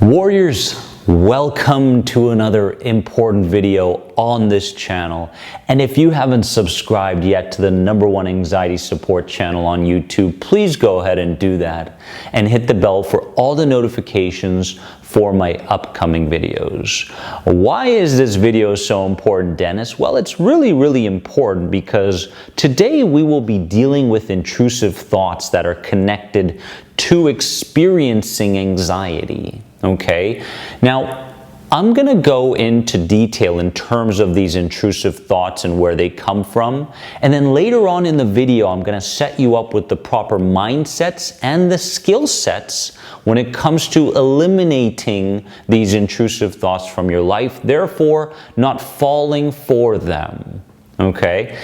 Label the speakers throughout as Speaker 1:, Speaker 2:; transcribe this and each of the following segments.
Speaker 1: Warriors, welcome to another important video on this channel. And if you haven't subscribed yet to the #1 anxiety support channel on YouTube, please go ahead and do that and hit the bell for all the notifications for my upcoming videos. Why is this video so important, Dennis? Well, it's really important because today we will be dealing with intrusive thoughts that are connected to experiencing anxiety. Okay, now I'm going to go into detail in terms of these intrusive thoughts and where they come from. And then later on in the video, I'm going to set you up with the proper mindsets and the skill sets when it comes to eliminating these intrusive thoughts from your life, therefore not falling for them. Okay?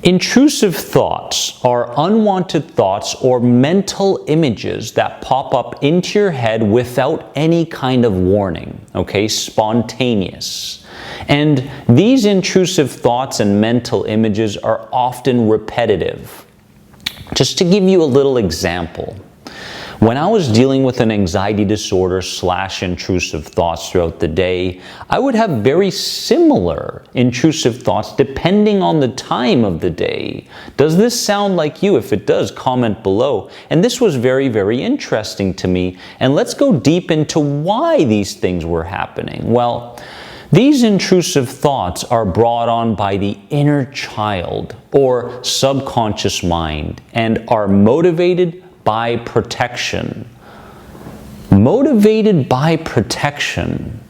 Speaker 1: Intrusive thoughts are unwanted thoughts or mental images that pop up into your head without any kind of warning, okay? Spontaneous. And these intrusive thoughts and mental images are often repetitive. Just to give you a little example, when I was dealing with an anxiety disorder / intrusive thoughts throughout the day, I would have very similar intrusive thoughts depending on the time of the day. Does this sound like you? If it does, comment below. And this was very interesting to me. And let's go deep into why these things were happening. Well, these intrusive thoughts are brought on by the inner child or subconscious mind and are motivated by protection. Motivated by protection.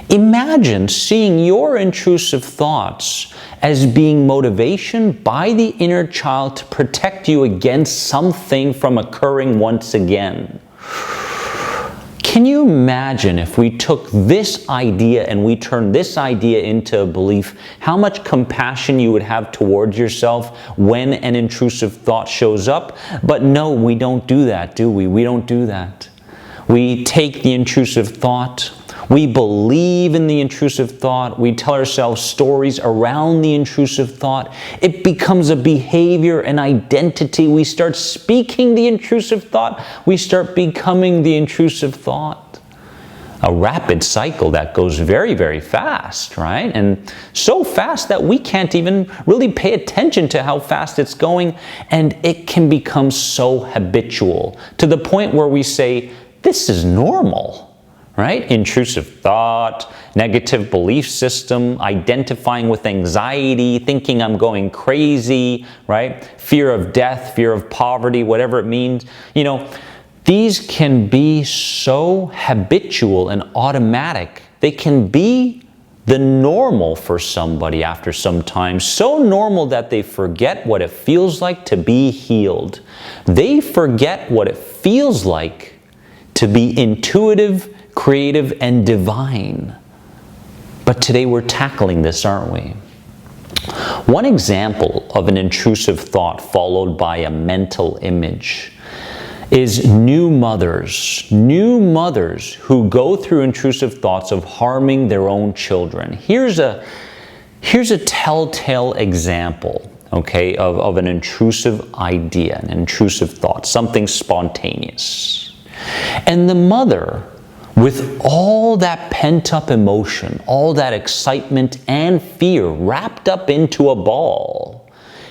Speaker 1: Imagine seeing your intrusive thoughts as being motivation by the inner child to protect you against something from occurring once again. Can you imagine if we took this idea and we turned this idea into a belief, how much compassion you would have towards yourself when an intrusive thought shows up? But no, we don't do that, do we? We don't do that. We take the intrusive thought, we believe in the intrusive thought, we tell ourselves stories around the intrusive thought. It becomes a behavior, an identity. We start speaking the intrusive thought, we start becoming the intrusive thought. A rapid cycle that goes very fast, right? And so fast that we can't even really pay attention to how fast it's going, and it can become so habitual to the point where we say, this is normal. Right? Intrusive thought, negative belief system, identifying with anxiety, thinking I'm going crazy, right? Fear of death, fear of poverty, whatever it means. You know, these can be so habitual and automatic. They can be the normal for somebody after some time. So normal that they forget what it feels like to be healed. They forget what it feels like to be intuitive, creative, and divine. But today we're tackling this, aren't we? One example of an intrusive thought followed by a mental image is new mothers who go through intrusive thoughts of harming their own children. Here's a telltale example, okay, of an intrusive idea, an intrusive thought, something spontaneous. And the mother, with all that pent-up emotion, all that excitement and fear wrapped up into a ball,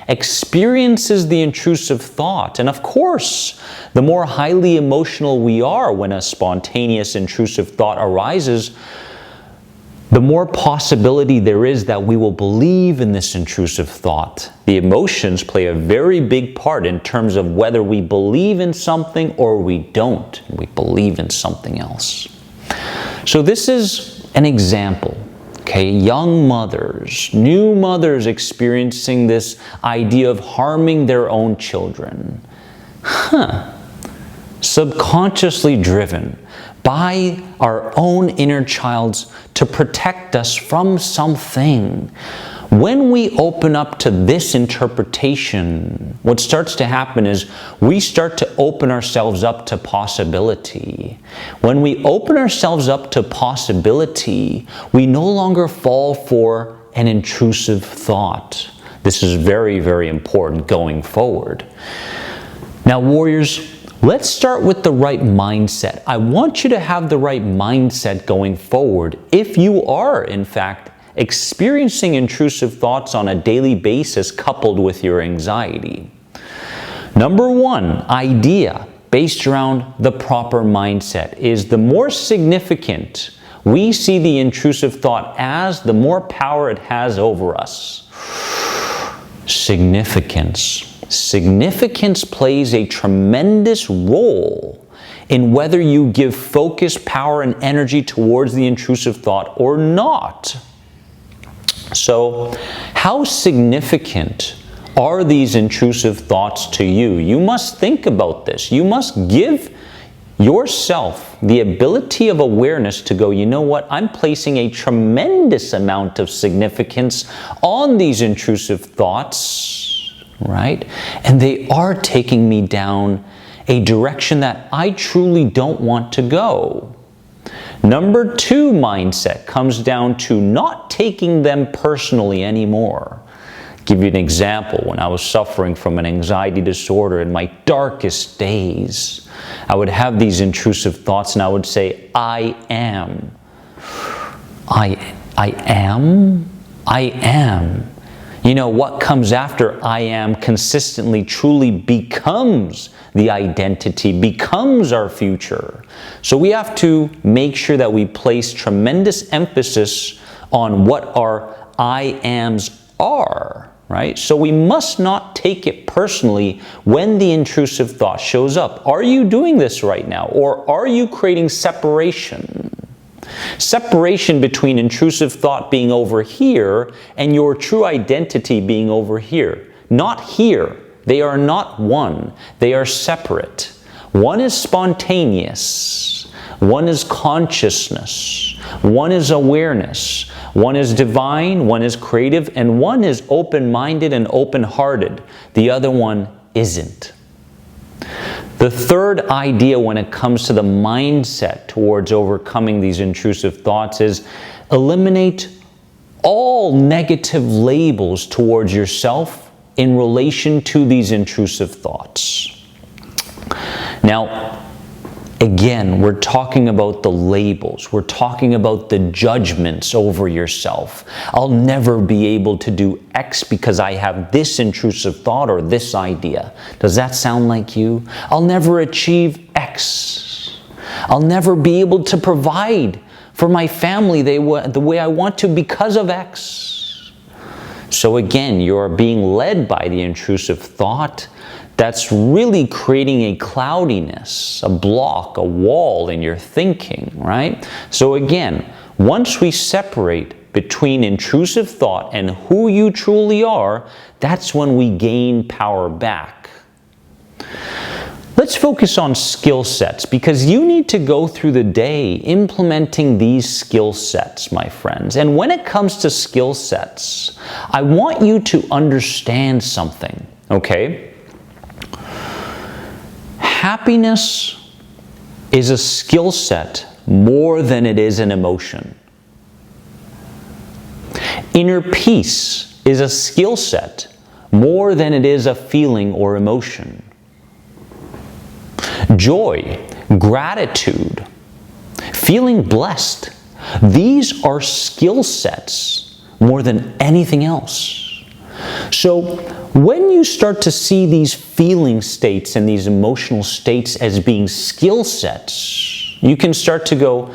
Speaker 1: experiences the intrusive thought. And of course, the more highly emotional we are when a spontaneous intrusive thought arises, the more possibility there is that we will believe in this intrusive thought. The emotions play a very big part in terms of whether we believe in something or we don't. We believe in something else. So this is an example. Okay, young mothers, new mothers experiencing this idea of harming their own children. Subconsciously driven by our own inner childs to protect us from something. When we open up to this interpretation, what starts to happen is we start to open ourselves up to possibility. When we open ourselves up to possibility, we no longer fall for an intrusive thought. This is very important going forward. Now, warriors, Let's start with the right mindset. I want you to have the right mindset going forward if you are, in fact, experiencing intrusive thoughts on a daily basis coupled with your anxiety. Number one idea based around the proper mindset is the more significant we see the intrusive thought as, the more power it has over us. Significance. Significance plays a tremendous role in whether you give focus, power, and energy towards the intrusive thought or not. So, how significant are these intrusive thoughts to you? You must think about this. You must give yourself the ability of awareness to go, you know what, I'm placing a tremendous amount of significance on these intrusive thoughts, right? And they are taking me down a direction that I truly don't want to go. Number two mindset comes down to not taking them personally anymore. I'll give you an example. When I was suffering from an anxiety disorder in my darkest days, I would have these intrusive thoughts and I would say, I am. I am. You know, what comes after I am consistently truly becomes the identity, becomes our future. So we have to make sure that we place tremendous emphasis on what our I ams are, right? So we must not take it personally when the intrusive thought shows up. Are you doing this right now? Or are you creating separation? Separation between intrusive thought being over here and your true identity being over here. Not here. They are not one. They are separate. One is spontaneous. One is consciousness. One is awareness. One is divine. One is creative. And one is open-minded and open-hearted. The other one isn't. The third idea when it comes to the mindset towards overcoming these intrusive thoughts is eliminate all negative labels towards yourself in relation to these intrusive thoughts. Now, again, we're talking about the labels. We're talking about the judgments over yourself. I'll never be able to do X because I have this intrusive thought or this idea. Does that sound like you? I'll never achieve X. I'll never be able to provide for my family the way I want to because of X. So again, you're being led by the intrusive thought that's really creating a cloudiness, a block, a wall in your thinking, right? So again, once we separate between intrusive thought and who you truly are, that's when we gain power back. Let's focus on skill sets, because you need to go through the day implementing these skill sets, my friends. And when it comes to skill sets, I want you to understand something, okay? Happiness is a skill set more than it is an emotion. Inner peace is a skill set more than it is a feeling or emotion. Joy, gratitude, feeling blessed, these are skill sets more than anything else. So when you start to see these feeling states and these emotional states as being skill sets, you can start to go,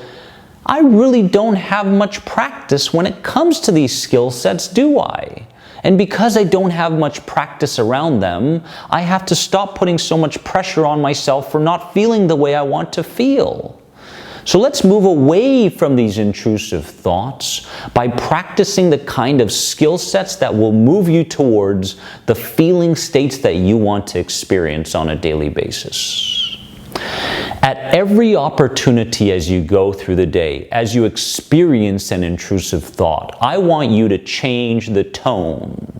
Speaker 1: I really don't have much practice when it comes to these skill sets, do I? And because I don't have much practice around them, I have to stop putting so much pressure on myself for not feeling the way I want to feel. So let's move away from these intrusive thoughts by practicing the kind of skill sets that will move you towards the feeling states that you want to experience on a daily basis. At every opportunity as you go through the day, as you experience an intrusive thought, I want you to change the tone.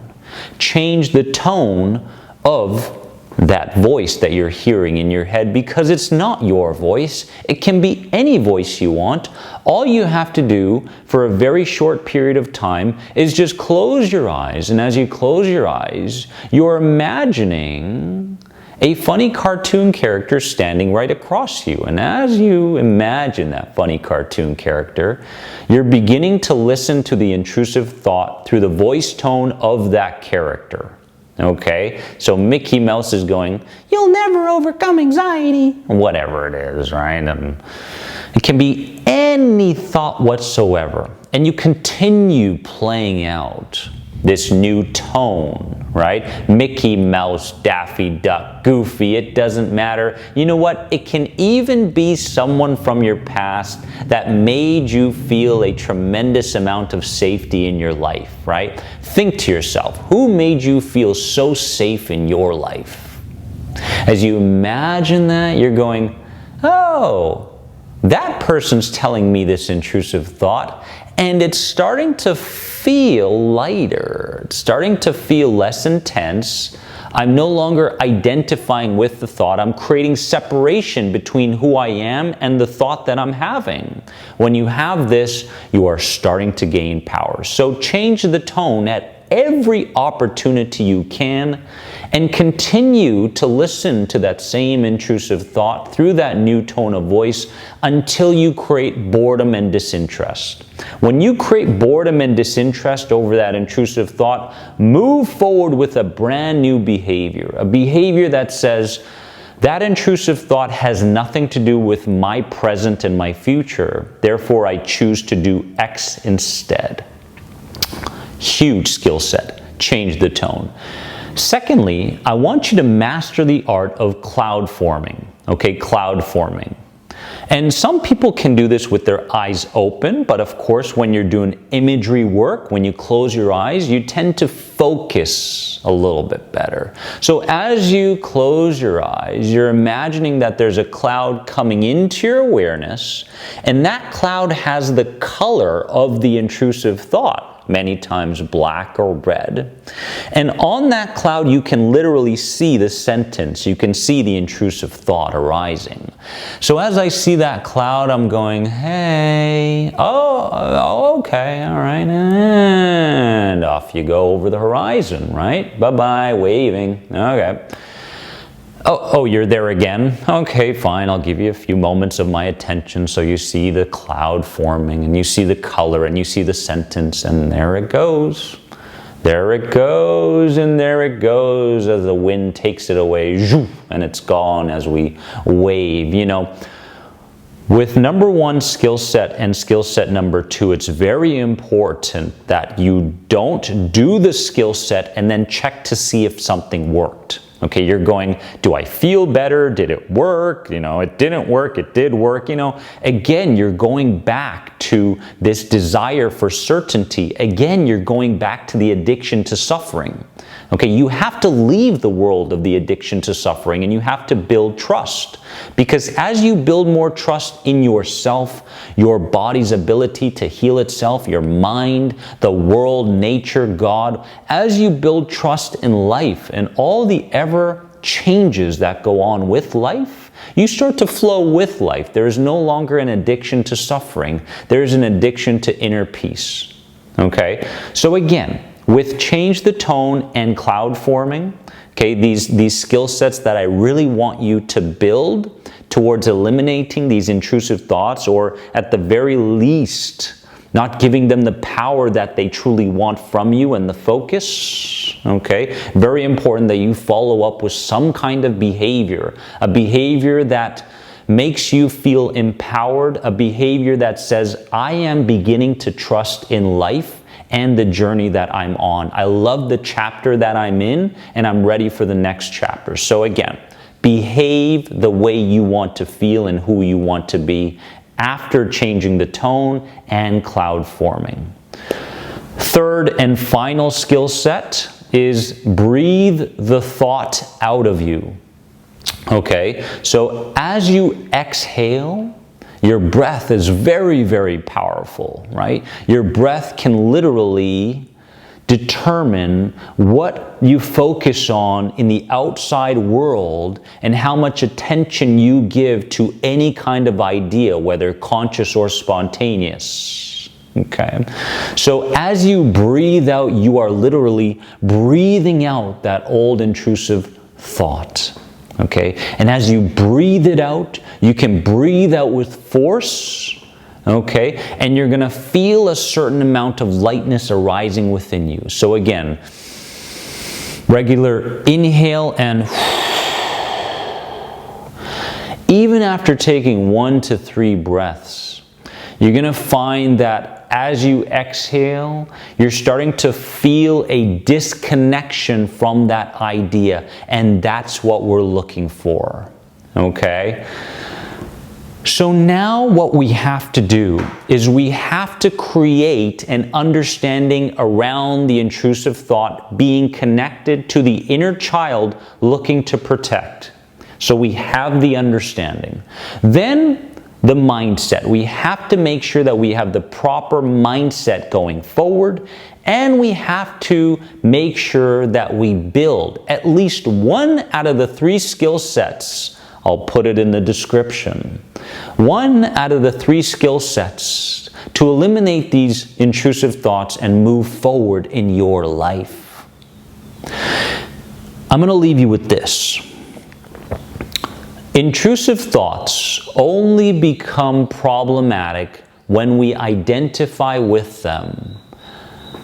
Speaker 1: Change the tone of that voice that you're hearing in your head, because it's not your voice. It can be any voice you want. All you have to do for a very short period of time is just close your eyes, and as you close your eyes, you're imagining a funny cartoon character standing right across you. And as you imagine that funny cartoon character, you're beginning to listen to the intrusive thought through the voice tone of that character. Okay, so Mickey Mouse is going, "You'll never overcome anxiety," whatever it is, right? And it can be any thought whatsoever. And you continue playing out this new tone, right? Mickey Mouse, Daffy Duck, Goofy, it doesn't matter. You know what? It can even be someone from your past that made you feel a tremendous amount of safety in your life, right? Think to yourself, who made you feel so safe in your life? As you imagine that, you're going, oh, that person's telling me this intrusive thought, and it's starting to feel lighter. It's starting to feel less intense. I'm no longer identifying with the thought. I'm creating separation between who I am and the thought that I'm having. When you have this, you are starting to gain power. So change the tone at every opportunity you can, and continue to listen to that same intrusive thought through that new tone of voice until you create boredom and disinterest. When you create boredom and disinterest over that intrusive thought, move forward with a brand new behavior, a behavior that says, that intrusive thought has nothing to do with my present and my future, therefore I choose to do X instead. Huge skill set. Change the tone. Secondly, I want you to master the art of cloud forming. Okay, cloud forming. And some people can do this with their eyes open, but of course when you're doing imagery work, when you close your eyes, you tend to focus a little bit better. So as you close your eyes, you're imagining that there's a cloud coming into your awareness, and that cloud has the color of the intrusive thought, many times black or red. And on that cloud, you can literally see the sentence. You can see the intrusive thought arising. So as I see that cloud, I'm going, hey, oh, okay, all right, and off you go over the horizon, right? Bye-bye, waving, okay. Oh, you're there again? Okay, fine, I'll give you a few moments of my attention. So you see the cloud forming, and you see the color, and you see the sentence, and there it goes. There it goes, and there it goes as the wind takes it away, and it's gone as we wave. You know, with number one skill set and skill set number two, it's very important that you don't do the skill set and then check to see if something worked. Okay, you're going, do I feel better? Did it work? You know, it didn't work, it did work. You know, again, you're going back to this desire for certainty. Again, you're going back to the addiction to suffering. Okay, you have to leave the world of the addiction to suffering, and you have to build trust. Because as you build more trust in yourself, your body's ability to heal itself, your mind, the world, nature, God, as you build trust in life and all the ever changes that go on with life, you start to flow with life. There is no longer an addiction to suffering. There is an addiction to inner peace. Okay, so again, with change the tone and cloud forming, okay, these skill sets that I really want you to build towards eliminating these intrusive thoughts, or at the very least, not giving them the power that they truly want from you and the focus, okay? Very important that you follow up with some kind of behavior, a behavior that makes you feel empowered, a behavior that says, I am beginning to trust in life and the journey that I'm on. I love the chapter that I'm in, and I'm ready for the next chapter. So again, behave the way you want to feel and who you want to be after changing the tone and cloud forming. Third and final skill set is breathe the thought out of you. Okay, so as you exhale, your breath is very, very powerful, right? Your breath can literally determine what you focus on in the outside world and how much attention you give to any kind of idea, whether conscious or spontaneous. Okay, so as you breathe out, you are literally breathing out that old intrusive thought. Okay? And as you breathe it out, you can breathe out with force, okay? And you're going to feel a certain amount of lightness arising within you. So again, regular inhale and even after taking 1 to 3 breaths, you're going to find that as you exhale, you're starting to feel a disconnection from that idea, and that's what we're looking for, okay? So now what we have to do is we have to create an understanding around the intrusive thought being connected to the inner child looking to protect. So we have the understanding. Then the mindset. We have to make sure that we have the proper mindset going forward, and we have to make sure that we build at least 1 out of the 3 skill sets. I'll put it in the description. 1 out of the 3 skill sets to eliminate these intrusive thoughts and move forward in your life. I'm going to leave you with this. Intrusive thoughts only become problematic when we identify with them.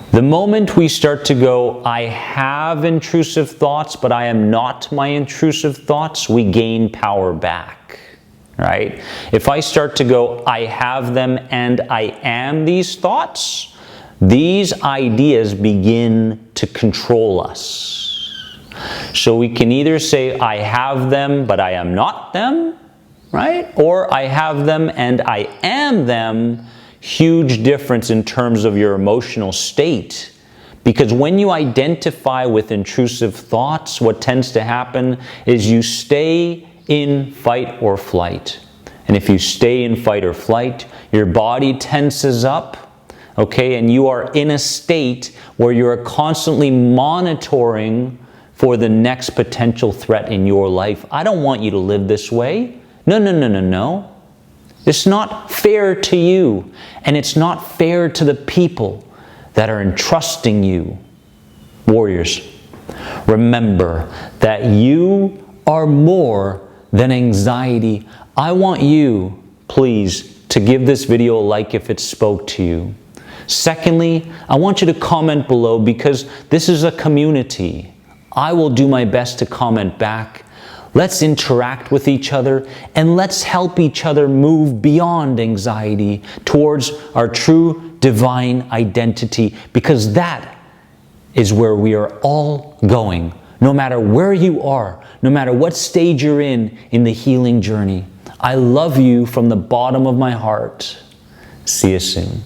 Speaker 1: The moment we start to go, I have intrusive thoughts, but I am not my intrusive thoughts, we gain power back, right? If I start to go, I have them and I am these thoughts, these ideas begin to control us. So we can either say, I have them, but I am not them, right? Or I have them and I am them. Huge difference in terms of your emotional state. Because when you identify with intrusive thoughts, what tends to happen is you stay in fight or flight. And if you stay in fight or flight, your body tenses up, okay? And you are in a state where you're constantly monitoring for the next potential threat in your life. I don't want you to live this way. No, no, no, no, no. It's not fair to you, and it's not fair to the people that are entrusting you. Warriors, remember that you are more than anxiety. I want you, please, to give this video a like if it spoke to you. Secondly, I want you to comment below because this is a community. I will do my best to comment back. Let's interact with each other and let's help each other move beyond anxiety towards our true divine identity, because that is where we are all going, no matter where you are, no matter what stage you're in the healing journey. I love you from the bottom of my heart. See you soon.